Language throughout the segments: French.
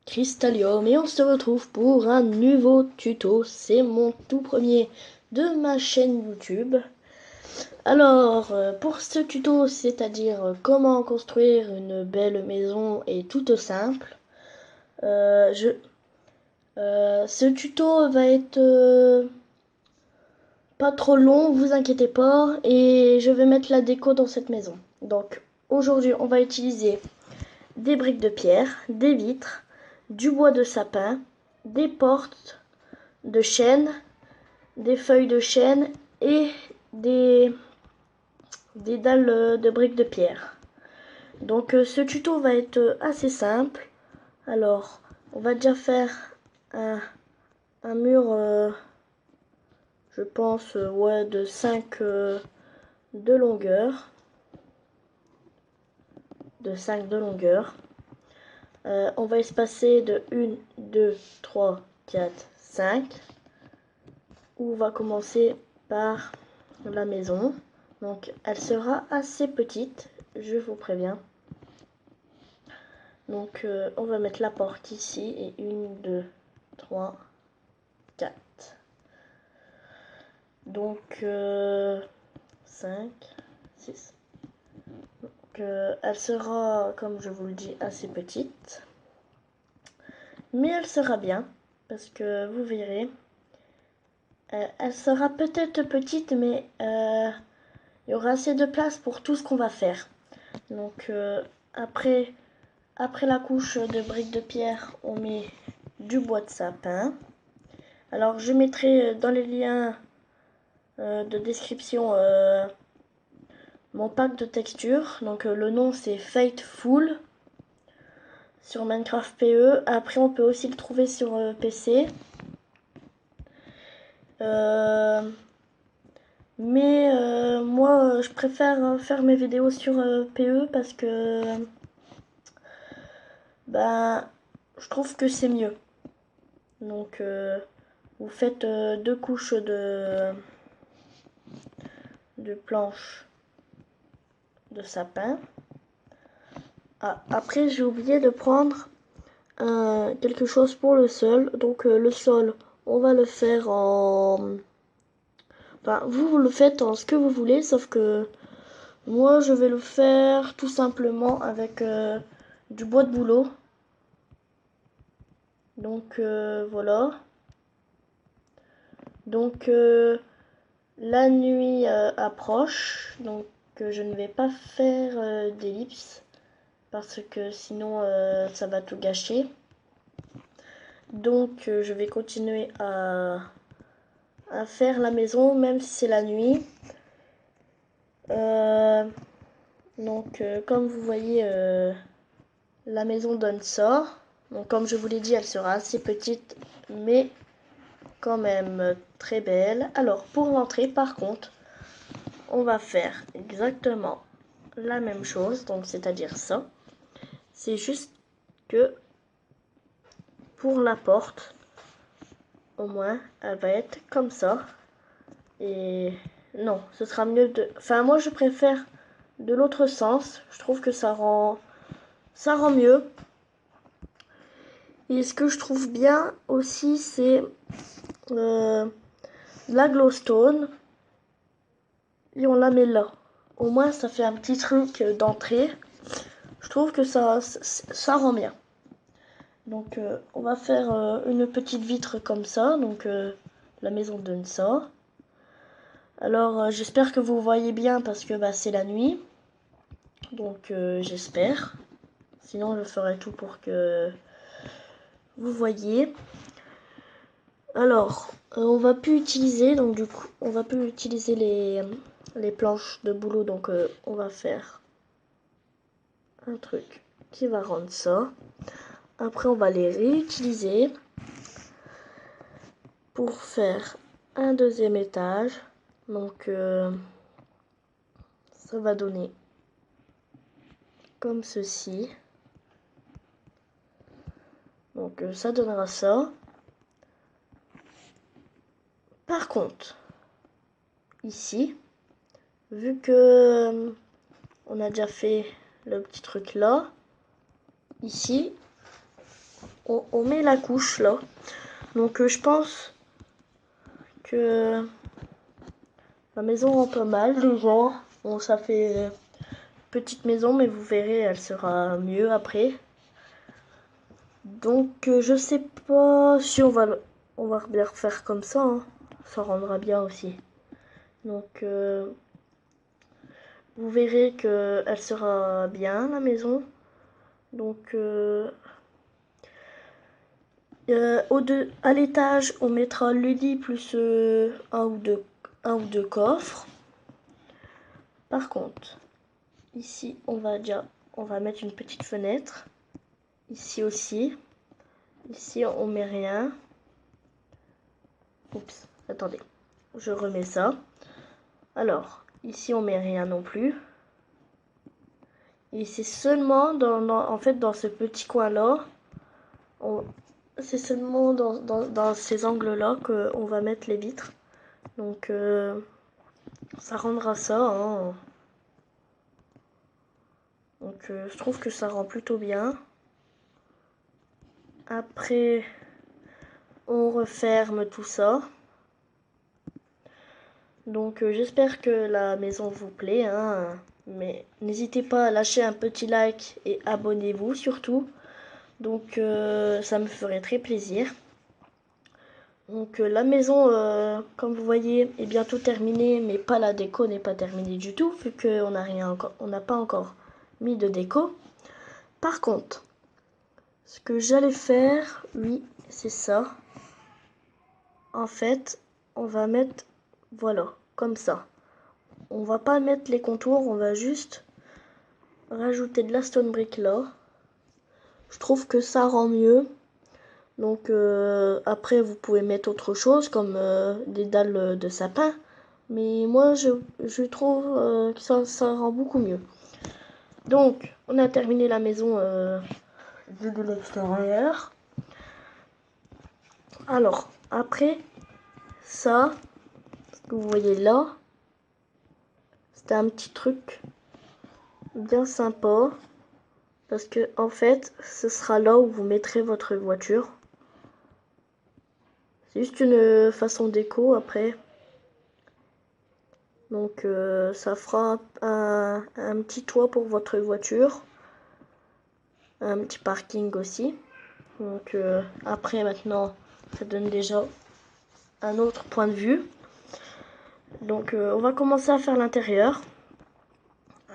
Crystallium et on se retrouve pour un nouveau tuto. C'est mon tout premier de ma chaîne YouTube. Alors, pour ce tuto, c'est-à-dire comment construire une belle maison et toute simple, ce tuto va être pas trop long, vous inquiétez pas, et je vais mettre la déco dans cette maison. Donc, aujourd'hui, on va utiliser des briques de pierre, des vitres, du bois de sapin, des portes de chêne, des feuilles de chêne et des dalles de briques de pierre. Donc ce tuto va être assez simple. Alors on va déjà faire un mur, je pense, ouais, de 5 de longueur. On va espacer de 1, 2, 3, 4, 5. Où on va commencer par la maison. Donc elle sera assez petite, je vous préviens. Donc on va mettre la porte ici et 1, 2, 3, 4. Donc 5, 6. Donc elle sera, comme je vous le dis, assez petite. Mais elle sera bien, parce que vous verrez, elle sera peut-être petite, mais il y aura assez de place pour tout ce qu'on va faire. Donc après la couche de briques de pierre, on met du bois de sapin. Alors je mettrai dans les liens de description mon pack de textures. Donc le nom c'est Fateful sur Minecraft PE. Après on peut aussi le trouver sur PC. Mais moi je préfère faire mes vidéos sur PE parce que je trouve que c'est mieux. Donc vous faites 2 couches de planches de sapin. Ah, après j'ai oublié de prendre quelque chose pour le sol. Donc le sol, on va le faire en... Enfin, vous le faites en ce que vous voulez, sauf que moi je vais le faire tout simplement avec du bois de bouleau. Donc voilà. Donc la nuit approche, donc je ne vais pas faire d'ellipse parce que sinon ça va tout gâcher. Donc je vais continuer à faire la maison même si c'est la nuit. Donc comme vous voyez, la maison donne ça. Donc comme je vous l'ai dit, elle sera assez petite mais quand même très belle. Alors pour l'entrée par contre, on va faire exactement la même chose, donc c'est-à-dire ça. C'est juste que pour la porte, au moins, elle va être comme ça. Et non, ce sera mieux de... Enfin, moi, je préfère de l'autre sens. Je trouve que ça rend mieux. Et ce que je trouve bien aussi, c'est la glowstone. Et on la met là. Au moins, ça fait un petit truc d'entrée. Je trouve que ça rend bien. Donc on va faire une petite vitre comme ça. Donc la maison donne ça. Alors j'espère que vous voyez bien parce que c'est la nuit. Donc j'espère. Sinon je ferai tout pour que vous voyez. Alors on va plus utiliser, donc du coup on va plus utiliser les planches de boulot. Donc on va faire un truc qui va rendre ça. Après on va les réutiliser pour faire un deuxième étage. Donc ça va donner comme ceci. Donc ça donnera ça. Par contre, ici, vu que on a déjà fait le petit truc là, ici, on met la couche là. Donc je pense que la maison rend pas mal déjà. Bon, ça fait petite maison, mais vous verrez, elle sera mieux après. Donc je sais pas si on va bien refaire comme ça, hein. Ça rendra bien aussi. Donc vous verrez que elle sera bien la maison. Donc à l'étage on mettra le lit plus un ou deux coffres. Par contre, ici on va mettre une petite fenêtre. Ici aussi. Ici on met rien. Oups, attendez. Je remets ça. Alors, ici on met rien non plus. Et c'est seulement en fait, dans ce petit coin-là, c'est seulement dans ces angles-là qu'on va mettre les vitres. Donc, ça rendra ça, hein. Donc, je trouve que ça rend plutôt bien. Après, on referme tout ça. Donc, j'espère que la maison vous plaît, hein. Mais n'hésitez pas à lâcher un petit like et abonnez-vous surtout. Donc ça me ferait très plaisir. Donc la maison, comme vous voyez, est bientôt terminée, mais pas la déco n'est pas terminée du tout, vu qu'on n'a pas encore mis de déco. Par contre, ce que j'allais faire, oui, c'est ça. En fait, on va mettre, voilà, comme ça. On va pas mettre les contours, on va juste rajouter de la stone brick là. Je trouve que ça rend mieux. Donc après vous pouvez mettre autre chose comme des dalles de sapin. Mais moi je trouve que ça rend beaucoup mieux. Donc on a terminé la maison vue de l'extérieur. Alors après ça, ce que vous voyez là, c'était un petit truc bien sympa. Parce que en fait ce sera là où vous mettrez votre voiture. C'est juste une façon déco après. Donc ça fera un petit toit pour votre voiture. Un petit parking aussi. Donc après maintenant, ça donne déjà un autre point de vue. Donc on va commencer à faire l'intérieur.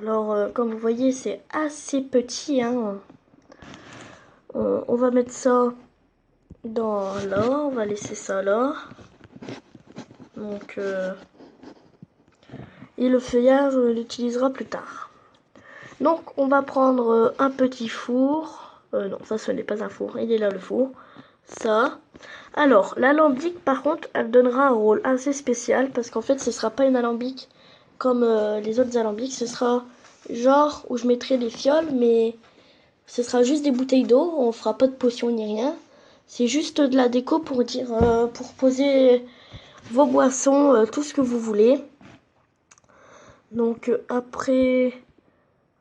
Alors comme vous voyez, c'est assez petit, hein. On va mettre ça là, on va laisser ça là. Donc et le feuillage, on l'utilisera plus tard. Donc on va prendre un petit four. Non, ça ce n'est pas un four, il est là le four. Ça. Alors, l'alambic par contre, elle donnera un rôle assez spécial parce qu'en fait ce sera pas une alambic comme les autres alambics. Ce sera genre où je mettrai des fioles, mais ce sera juste des bouteilles d'eau. On fera pas de potion ni rien. C'est juste de la déco pour dire, pour poser vos boissons, tout ce que vous voulez. Donc après...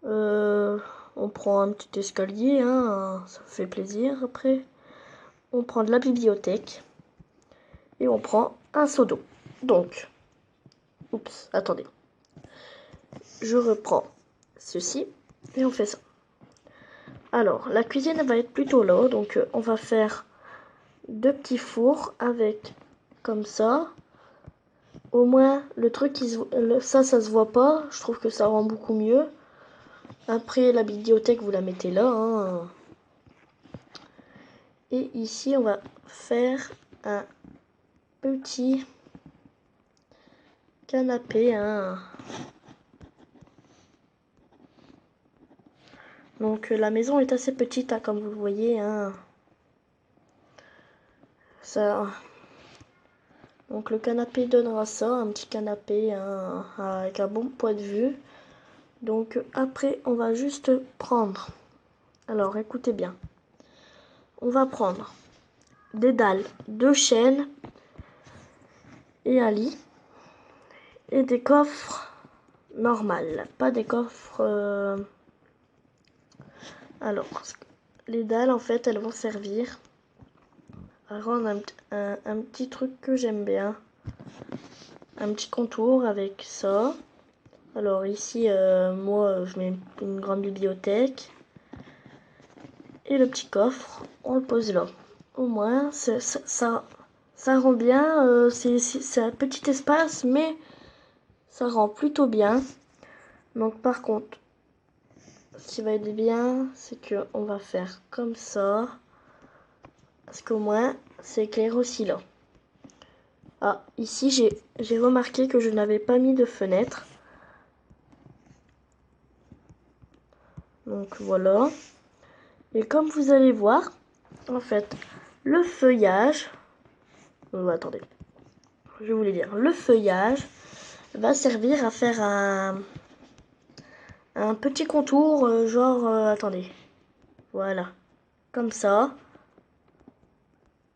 on prend un petit escalier, hein, ça fait plaisir. Après, on prend de la bibliothèque et on prend un seau d'eau. Donc, oups, attendez. Je reprends ceci et on fait ça. Alors, la cuisine va être plutôt là, donc on va faire deux petits fours avec comme ça. Au moins, le truc, ça se voit pas. Je trouve que ça rend beaucoup mieux. Après, la bibliothèque, vous la mettez là, hein. Et ici, on va faire un petit canapé, hein. Donc la maison est assez petite, hein, comme vous le voyez, hein. Ça. Donc le canapé donnera ça, un petit canapé, hein, avec un bon point de vue. Donc après, on va juste prendre. Alors écoutez bien. On va prendre des dalles de chêne et un lit et des coffres normales, pas des coffres. Alors les dalles en fait elles vont servir rendre un petit truc que j'aime bien. Un petit contour avec ça. Alors ici, moi, je mets une grande bibliothèque. Et le petit coffre, on le pose là. Au moins, ça rend bien. C'est un petit espace, mais ça rend plutôt bien. Donc par contre, ce qui va être bien, c'est que on va faire comme ça. Parce qu'au moins, c'est clair aussi là. Ah, ici, j'ai remarqué que je n'avais pas mis de fenêtre. Donc voilà. Et comme vous allez voir, en fait, le feuillage... attendez. Je voulais dire, le feuillage va servir à faire un petit contour, genre... attendez. Voilà. Comme ça.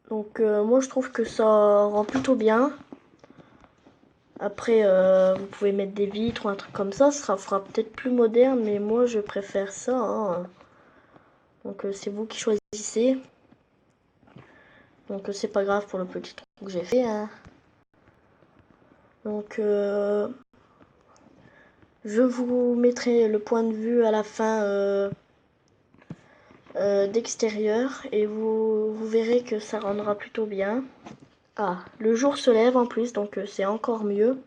Donc moi je trouve que ça rend plutôt bien. Après vous pouvez mettre des vitres ou un truc comme ça fera peut-être plus moderne, mais moi je préfère ça. Hein. Donc c'est vous qui choisissez. Donc c'est pas grave pour le petit truc que j'ai fait. Hein. Donc je vous mettrai le point de vue à la fin d'extérieur et vous verrez que ça rendra plutôt bien. Ah, le jour se lève en plus, donc c'est encore mieux.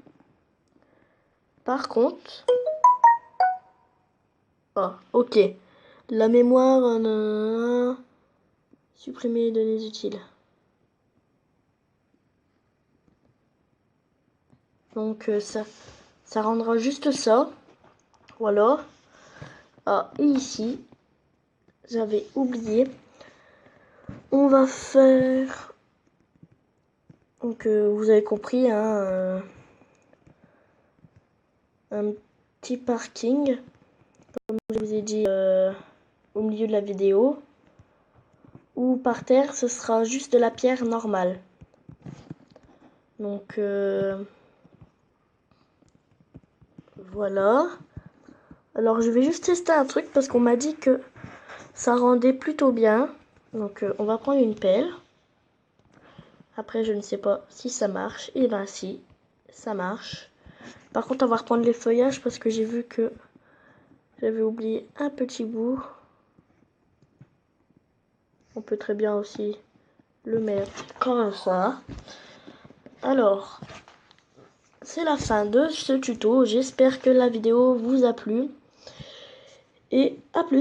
Par contre... Ah, ok. La mémoire... supprimer les données utiles. Donc ça rendra juste ça. Voilà. Ah, et ici, j'avais oublié. On va faire... Donc vous avez compris, hein, un petit parking. Comme je vous ai dit au milieu de la vidéo. Ou par terre, ce sera juste de la pierre normale. Donc voilà. Alors je vais juste tester un truc parce qu'on m'a dit que ça rendait plutôt bien. Donc on va prendre une pelle. Après je ne sais pas si ça marche. Et ben si, ça marche. Par contre on va reprendre les feuillages parce que j'ai vu que j'avais oublié un petit bout. On peut très bien aussi le mettre comme ça. Alors, c'est la fin de ce tuto. J'espère que la vidéo vous a plu. Et à plus.